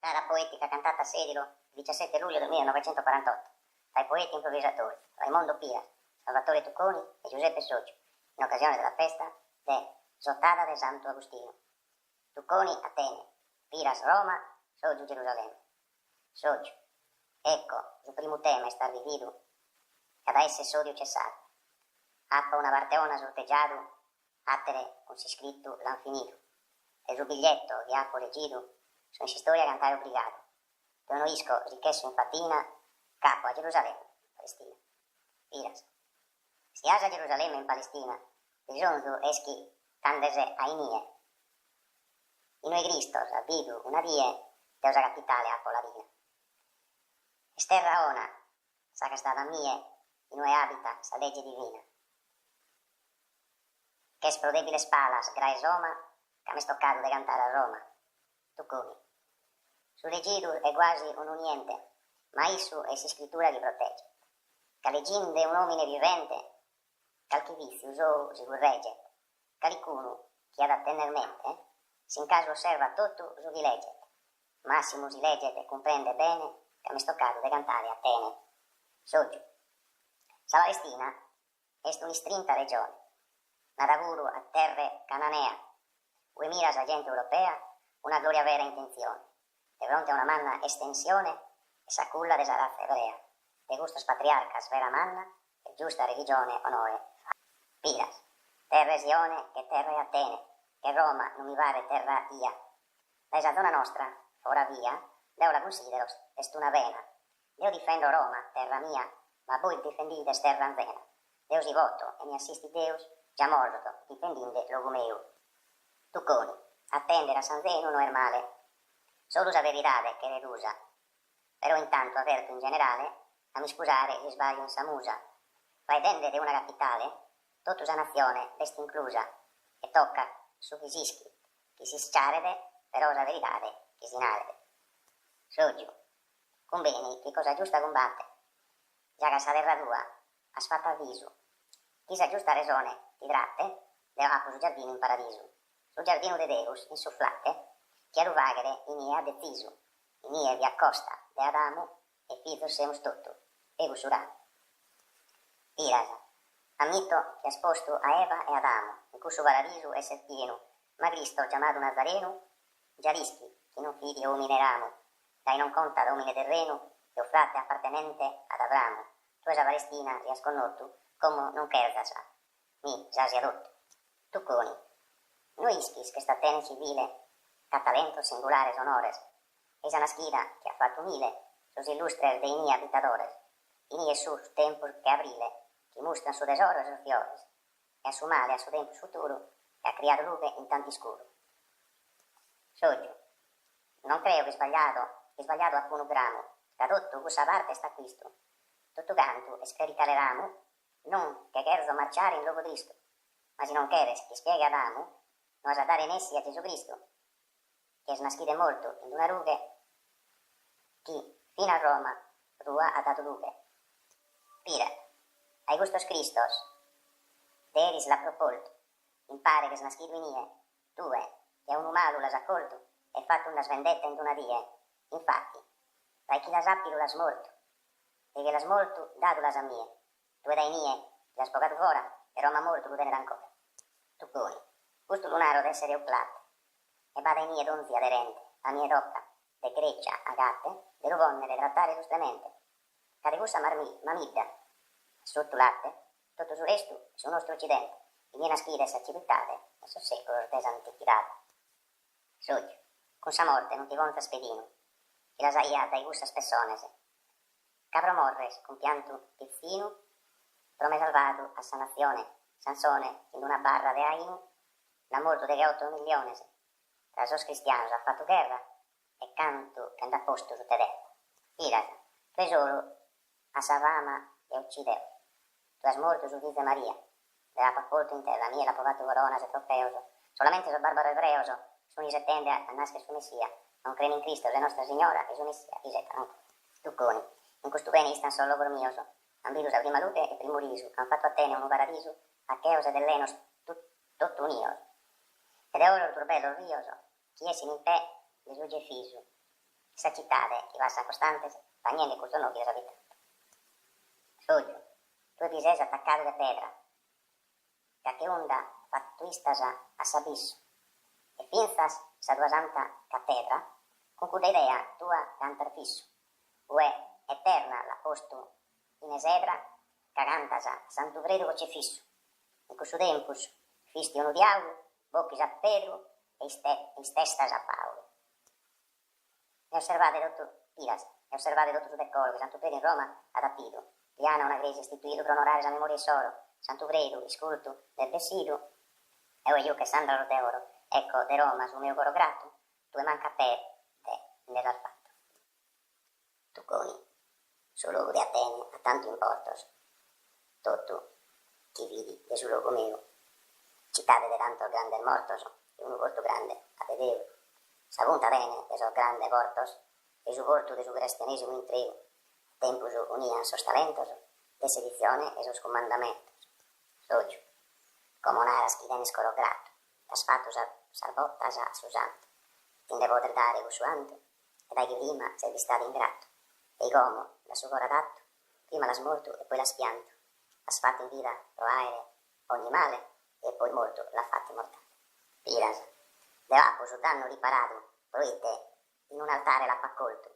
Gara poetica cantata a Sedilo il 17 luglio del 1948 dai poeti improvvisatori Raimondo Pira, Salvatore Tucconi e Giuseppe Soggio, in occasione della festa de Zotada de Santo Agostino. Tucconi Atene, Piras Roma, Soggio Gerusalemme. Soggio, ecco, il primo tema è star vivido, cada esse sodio cessato. Appa una barteona sorteggiado, attere un si scritto l'anfinito. E il biglietto di appo leggido, su insistoria a cantare obbligato. De uno isco richesso in patina, capo a Gerusalemme, Palestina. Piras. Si asa a Gerusalemme in Palestina, bisogno eschi candese ainie. In noi Cristos abidu una die, deusa capitale a Polarina. Esterra ona, sa che stava mie, in noi abita sa legge divina. Che esprodebile spalas, grae soma, che mi stoccado de cantare a Roma. Tucconi. Su leggidu è quasi un uniente, ma issu e si scrittura li protegge. Che legginde un omine vivente, cal chi vizio usò si corregge, calicuno chi ha da tener mente, se in caso osserva tutto su vi legge. Massimo si legge e comprende bene, che mi stoccado de cantare a Atene. Soggio. Sa Palestina est un'istrinta regione, nadavuru a terre cananea, ue miras a gente europea, una gloria vera intenzione, de fronte a una manna estensione, e sa culla de sa razza ebrea, de gustos patriarcas vera manna, e giusta religione onore. Piras, terra Sione, che terra è Atene, che Roma non mi pare terra ia. Da esa zona nostra, ora via, deo la considero est una vena. Io difendo Roma, terra mia, ma voi difendides terra vena. Deus si voto, e mi assisti Deus, già morto, difendinde logo meu. Tucconi, attendere a San Zeno non è male, solo usa verità che le usa, però intanto avverto in generale a mi scusare gli sbagli in Samusa. Fai tende di una capitale, tutta usa nazione est inclusa, e tocca su chi si sciarede, però usa verità chi si narede. Soggio, conveni che cosa giusta combatte, già che sa terra tua, has fatto avviso, chi sa giusta ragione ti tratte, le apro su giardino in paradiso. Sul giardino de Deus, insufflate, chiaro vaghere in ia de tisu, in ia vi accosta de Adamo, e fido semus tutto, e usuramo. Pirasa, ammito che ha esposto a Eva e Adamo, in cui su paradiso esser pieno, ma Cristo chiamato Nazareno, già rischi che non fidi o mineramo, dai non conta domine terreno, e offrate appartenente ad Abramo, tu esa Palestina li has connotto, come non cherzasa, mi già si adotto. Tucconi, noi ischis che sta tene civile, ca talento singulares honores, esa nascida che ha fatto mille, sus illustres dei ni abitadores, in ie sus tempus che abrile, che mostran su tesoro e sus fiores, e a su male a su tempus futuro, che ha creato luce in tanti scuro. Soggio, non creo che sbagliato alcuno gramo, da tutto questa parte sta questo, tutto canto e scaricaleramo, non che cherzo marciare in loco Cristo, ma se non cheres che spiega Adamo, nos a dare in essi a Gesù Cristo, che es nascide molto in una rughe, chi fino a Roma rua ha dato luce. Pira, ai gustos Cristos, de eris la propolto, impare che es nascido in ie, tue, che a un umano l'has accolto, e fatto una svendetta in una die, infatti, dai chi las appido l'has morto, e che l'has morto dato l'has a mie, tue dai nie, l'has pocato fora, e Roma morto lo tenere ancora. Tucconi, gusto lunaro d'essere euplate, e vada in ie donzi aderente, a mie tocca, de greccia a gatte, de lo vonnere trattare giustamente, cade gusta mamidda, sotto latte, tutto su resto, su nostro occidente, in mie nascide sa civiltate, e so secolo d'esa antichità. Soggio, con sa morte non ti conta spedino, che la saia dai gusta spessonese, capro morres, con pianto pizzino, prome salvato a sa nazione, Sansone, in una barra de Ainu, la morto de 8 miliones, tra sos cristianos ha fatto guerra, e canto che andrà posto su terra. Pirasa, tesoro, a Savama e uccideo, tu has morto su Virgen Maria, le ha porto in terra mia la povato corona se trofeoso, solamente so barbaro ebreoso, su ni settende a nasce su Messia, non crede in Cristo, se Nostra Signora, e su Messia, isetta non. Tucconi, in questo bene istan solo gormioso, ambirus a prima luce e primo riso, han fatto a Atene un paradiso, a Cheos dell'Enos tutto unio. Ed è ora il turbello rioso, chi essi in pe, le sugge fisu. esa cittade che va costantes, pa niente custo no quiere abitante. Soggio, tu epises attaccado de pedra, que onda fatuistas a sabisso, e finzas sa tua santa catedra, con cuda idea tua cantar fisso, ue eterna la postu in esedra, cagantas a santu vredo vocefisso, in cussu tempus fisti unu diaulu, bocchis a Pedro e istestas a Paolo. E osservate dottor Piras, e osservate dottor Decolo, che Santo Pedro in Roma ad Apido, Diana una grese istituito per onorare sa memoria e soro, Santo Vredo, isculto del Vesidu, e io che Sandra Roteoro, ecco, de Roma su mio coro grato, tu e manca per te nell'alfatto. Tu coni, su logo di Atene, a tanto importos, tu chi vidi de su logo mio, cittade de tanto grande mortos, e uno volto grande a vedeo, savunta bene de so grande portos, e su volto de su cristianesimo intrigo, tempus unian sos talentos, de sedizione e sos comandamentos. Soggio, como naras chi tenes coro grato, das fatus salvottas a su santo, tinde poter dare su anto, e dai che prima sei stato ingrato, e como da su coro adatto, prima l'has morto e poi l'has pianto, l'has fatto in vita proaere ogni male, e poi morto l'ha fatto immortale. Piras, devapo su danno riparato, proite in un altare l'ha accolto,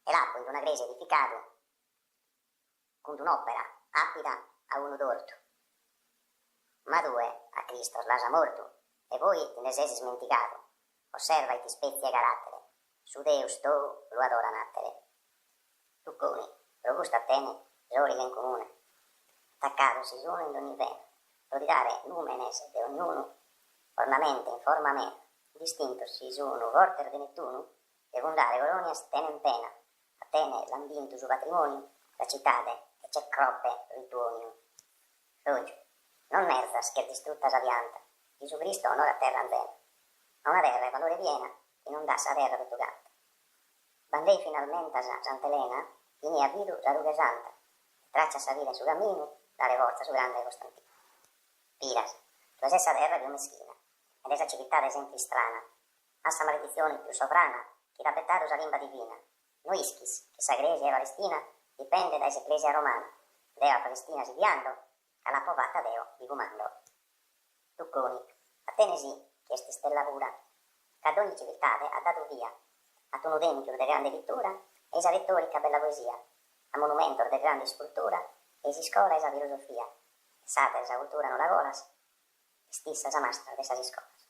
e l'appo in una grese edificato, con un'opera appida a uno d'orto. Ma due a Cristo l'ha morto, e voi te ne sei smenticato. Osserva i ti spezzi e carattere, su Deus tu lo adora nattere. Tu coni, robusto a tene, soli in comune, attaccato si sono in ogni vena, lo di dare lumenes de ognuno, ornamente in forma mena, distinto si sono vorter de Nettuno, e fondare colonias tenen pena, a tene l'ambinto su patrimonio, la cittade, e c'è croppe rituonio. Roggio, non merzas che distrutta sa pianta, Gesù Cristo onora terra anzena, a una terra e valore piena, e non dà sa terra per tu canta. Bandei finalmente a Sant'Elena, fini a vidu sa ruga santa, traccia sa vita su cammino, dare forza su grande Costantino. Piras, tu es essa terra più meschina, ed essa civiltà d'esempio strana, a sa maledizione più sovrana, che da pettato sa limba divina, no ischis, che sa Grecia e Palestina, dipende da ecclesia romana, Deo a Palestina si piando, alla povata Deo di comando. Tucconi, Atene sì, che esti stella pura, che ad ogni civiltà ha dato via, a tuo tempio de grande pittura, e isa retorica bella poesia, a monumento de grande scultura, e si scola esa filosofia, sata esa cultura non la golas, e stissa sa mastra de sas scolas.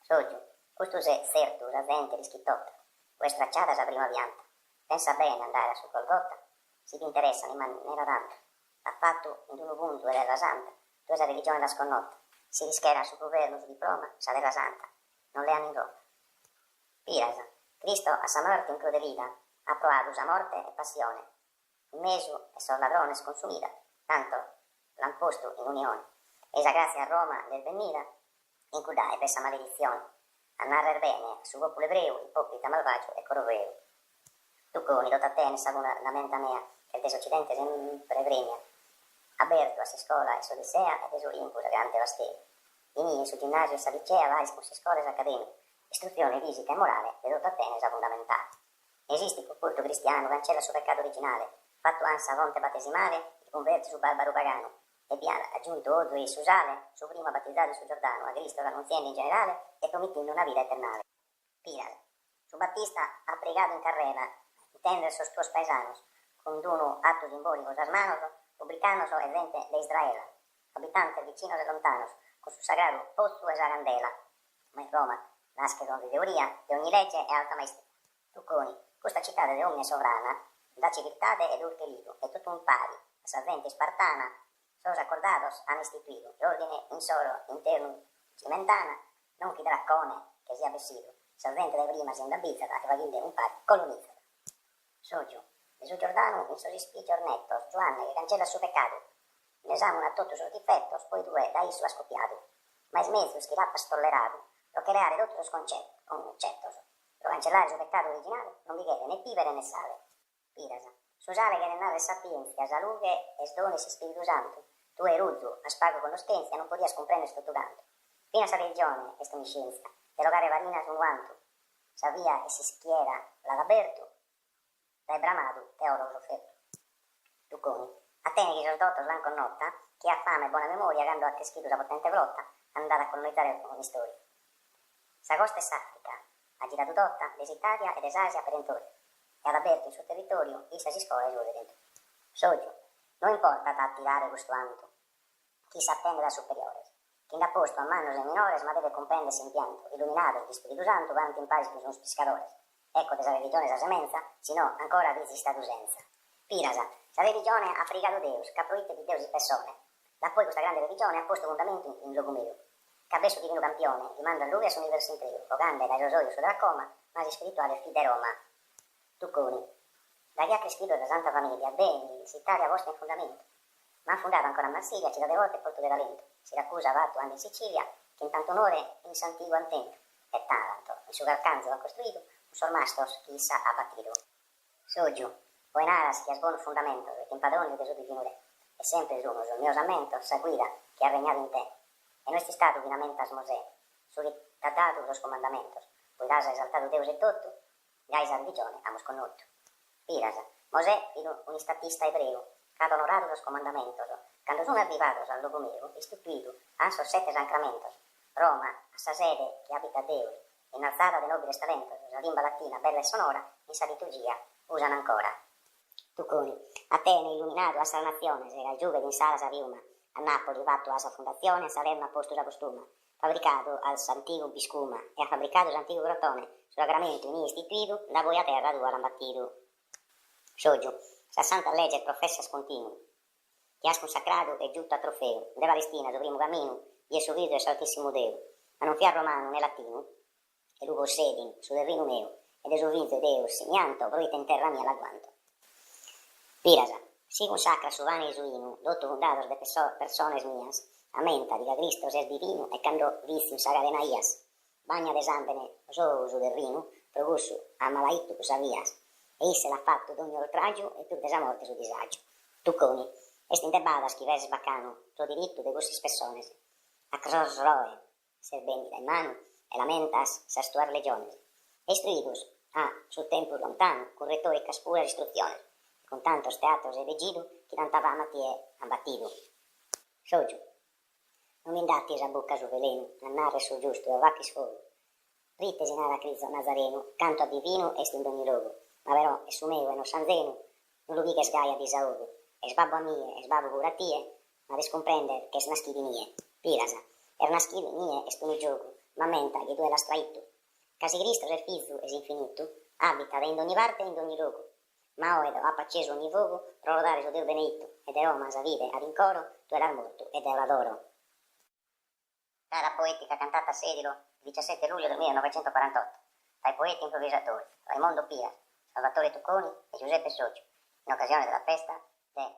Soggio, custus è certus a gente rischittota, o stracciata sa prima pianta, pensa bene andare su Golgotha, si ti interessano in maniera tanta, l'ha fatto in uno punto ed era santa, tu esa religione la sconnotta, si rischera su governo, su diploma, sa terra santa, non le hanno in rotta. Pirasa, Cristo a sa morte incrudelita, ha provato sa morte e passione, in mesu e sol ladrone sconsumita, tanto l'han posto in unione, esa grazia a Roma del venida, in cui dai per sa maledizione, a narrer bene su popolo ebreo, ipocrita, malvagio e coroveo. Tu coni, dota te, ne sa lamenta mea, che il desoccidente sempre premia, aperto a se scola e sodissea ed esolimpo da grande vasteo. In su ginnasio e sa licea vais con se scole accademiche, istruzione fisica e morale, le dota te ne sa fondamentale. Esiste il culto cristiano, cancella su peccato originale, fatto ansa fonte battesimale, ti converte su barbaro pagano, e piano aggiunto odore su sale, su prima battezzato su Giordano, a Cristo l'annunziando in generale, e promettendo una vita eternale. Piras, su Battista ha pregato in carrera, intender sos tuos paisanos, con uno atto simbolico sasmanos, publicanos e gente de Israela, abitantes vecinos e lontanos, con su sagrado posto e sarandela, ma in Roma nasce con teoria di ogni legge e alta maestria. Tucconi, questa città di omne sovrana, da civiltade ed urtelito, e tutto un pari, a sa gente spartana, sos accordados han istituito, l'ordine in solo interno cimentana, non chi draccone che sia vestito, sa gente de prima si indabizzata, che va vinde un pari colonizzata. Soggio, Gesù Giordano in sos spicci ornettos, Giovanni che cancella il suo peccato, l'esame a tutto sus difettos, poi due da isso ha scoppiato, ma es mezus chi l'ha tollerato, lo che creare tutto concettos, lo cancellare il suo peccato originale, non vi chiede né pivere né sale. Pirasa, su sale che ne narre sapienzia, salute e dones Spirito Santo, tu erudzu, a spago conoscenza, non podias comprendere sto tu canto. Fino a sa religione e sto scienza, e logare varina su un guanto, s'avvia e si schiera l'Adabertu, dai bramadu teologo ferro. Tuconi, Atene che sordotto slan con notta, che ha fame e buona memoria, gando a che scritto la potente flotta, andata a colonizzare ogni storia. Sagosta e Sattica, ha girato dotta, desitaria ed esasia perentoria, e ad aperto il suo territorio, issa si scuola e giù dentro. Soggio, non importa da attirare questo anto, chi s'attende da superiores, chi da posto a manos e minores, ma deve comprendersi in pianto, illuminato di Spirito Santo, vanti in paris più sono pescadores. Ecco de sa religione sa semenza, sino ancora vi esista d'usenza. Pirasa, sa religione ha frigato Deus, caproite di Deus e persone. Da poi questa grande religione ha posto fondamento in loco mio. Cabesso divino campione, rimando a lui a suo universo intero, rogande dai rosorio su della coma, ma si spirituale fide Roma. Tucconi, da chi ha cresciuto della Santa Famiglia, beni, s'Italia vostra in fondamento, ma ha fondato ancora a Marsiglia, Città Devota e Porto de Talento, Siracusa, Vato, Andi in Sicilia, che in tanto onore in Santigo Antento, e Taranto, in su Garcanzo ha costruito, un sol mastos chissà ha battido. Soggio, poi naras che ha buon fondamento, che in padrone de su finure, e sempre sono sul mio osamento, sa guida che ha regnato in te, e noi sti stato vinamentas Mosè, su ritadato los comandamentos, poi rasa esaltato Deus e tutto, gaisa religione amos connotto. Pirasa, Mosè un istatista ebreo, cada onorado los comandamentos, quando sono arrivados al luogo mio, istituito, anso 7 sacramentos, Roma, a sa sede che abita Deus, innalzata de nobiles talentos, la lingua latina bella e sonora, in sa liturgia usano ancora. Tuconi, Atene illuminato a sa nazione, se la giuve in sala sa riuma, a Napoli fatto a sa fondazione, a Salerno a posto sa costuma, fabbricato al s'antico biscuma, e ha fabbricato s'antico grotone, su agramento in istituito, da voi a terra due l'ambattido. Soggio, sa santa legge professa scontinuo, che ha consacrato e giunto a trofeo, de Palestina, su primo cammino, e su video saltissimo Deo, ma non fia romano né latino, e lugo sedin su del rino meo, ed esu vinto Deus, nianto, proite in terra mia l'agguanto. Pirasa, si consacra su vane isuino, dotto fundados de persones mias, amenta diga Cristo es divino, e cando vizio saga de Naías, bagna de sambene, su del rino, progusso a malaitto savias, e isse l'ha fatto d'ogni oltraggio e tutta esa morte su disagio. Tucconi, est intebadas chi vers bacano, pro diritto de gustis persones, a cros roe, serbendi da mano, e lamentas sastuar legiones, e istruidos a su tempus lontano, con retoricas puras istrucciones, con tantos teatros e vegido, che tanta fama ti è abbattido. Soggio, non mi datti esa bocca su veleno, a narre su giusto, a vacchi sfogo, ritesi nara Cristo Nazareno, canto a divino est in ogni logo, ma però è su meo e non sanzeno, non lo vi che sgaia di saogo, e sbabbo a mie, e sbabbo pure a tie, ma des comprender che snaschivi nie. Pirasa, naschivi nie est un gioco, ma menta che tu è la straitto. Casi Cristo è fizu es infinito, abita in ogni parte e in ogni logo, ma oedo ha pacceso ogni vogo, pro lodare su Dio benedetto, ed è Roma sa vive ad incoro, tu è morto ed è l'adoro. Cara poetica cantata a Sedilo, 17 luglio del 1948, dai poeti improvvisatori Raimondo Pira, Salvatore Tucconi e Giuseppe Soggio, in occasione della festa del